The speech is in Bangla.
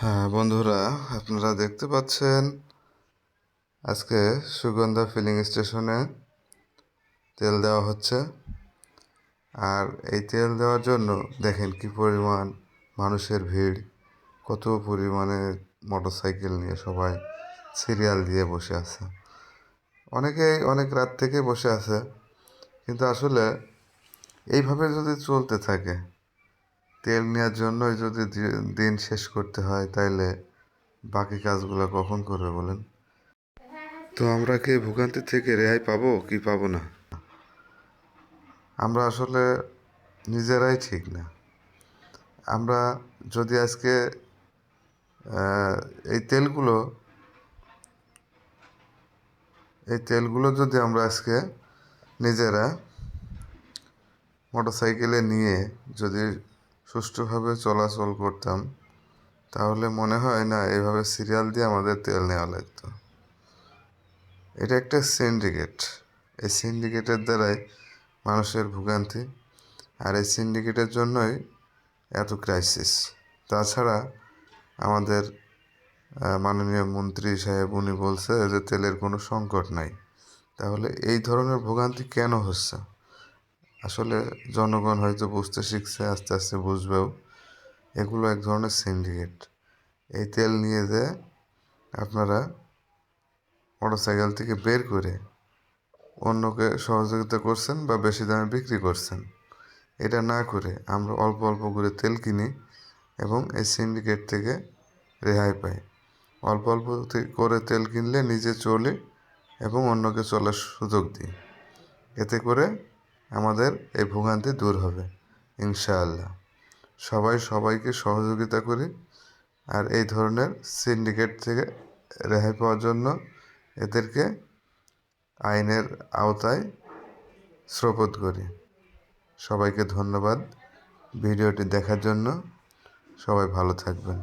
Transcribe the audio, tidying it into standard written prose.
হ্যাঁ বন্ধুরা, আপনারা দেখতে পাচ্ছেন আজকে সুগন্ধা ফিলিং স্টেশনে তেল দেওয়া হচ্ছে। আর এই তেল দেওয়ার জন্য দেখেন কি পরিমাণ মানুষের ভিড়, কত পরিমাণে মোটরসাইকেল নিয়ে সবাই সিরিয়াল দিয়ে বসে আছে। অনেকেই অনেক রাত থেকে বসে আছে, কিন্তু আসলে এইভাবে যদি চলতে থাকে, তেল নেওয়ার জন্যই যদি দিন শেষ করতে হয়, তাইলে বাকি কাজগুলো কখন করবে বলেন? তো আমরা কি ভোগান্তি থেকে রেহাই পাবো কি পাবো না? আমরা আসলে নিজেরাই ঠিক না। আমরা যদি আজকে এই তেলগুলো যদি আমরা আজকে নিজেরা মোটরসাইকেলে নিয়ে যদি সুষ্ঠুভাবে চলাচল করতাম, তাহলে মনে হয় না এভাবে সিরিয়াল দিয়ে আমাদের তেল নেওয়া লাগতো। এটা একটা সিন্ডিকেট। এই সিন্ডিকেটের দ্বারাই মানুষের ভোগান্তি, আর এই সিন্ডিকেটের জন্যই এত ক্রাইসিস। তাছাড়া আমাদের মাননীয় মন্ত্রী সাহেব উনি বলছে যে তেলের কোনো সংকট নাই। তাহলে এই ধরনের ভোগান্তি কেন হচ্ছে? আসলে জনগণ হয়তো বুঝতে শিখছে, আস্তে আস্তে বুঝবেও। এগুলো এক ধরনের সিন্ডিকেট। এই তেল নিয়ে যে আপনারা মোটরসাইকেল থেকে বের করে অন্যকে সহযোগিতা করছেন বা বেশি দামে বিক্রি করছেন। এটা না করে আমরা অল্প অল্প করে তেল কিনি এবং এই সিন্ডিকেট থেকে রেহাই পাই। অল্প অল্প করে তেল কিনলে নিজে চলি এবং অন্যকে চলার সুযোগ দিই। এতে করে আমাদের এই ভোগান্তি দূর হবে ইনশাআল্লাহ। সবাই সবাইকে সহযোগিতা করি, আর এই ধরনের সিন্ডিকেট থেকে রেহাই পাওয়ার জন্য এদেরকে আইনের আওতায় সোপর্দ করি। সবাইকে ধন্যবাদ ভিডিওটি দেখার জন্য। সবাই ভালো থাকবেন।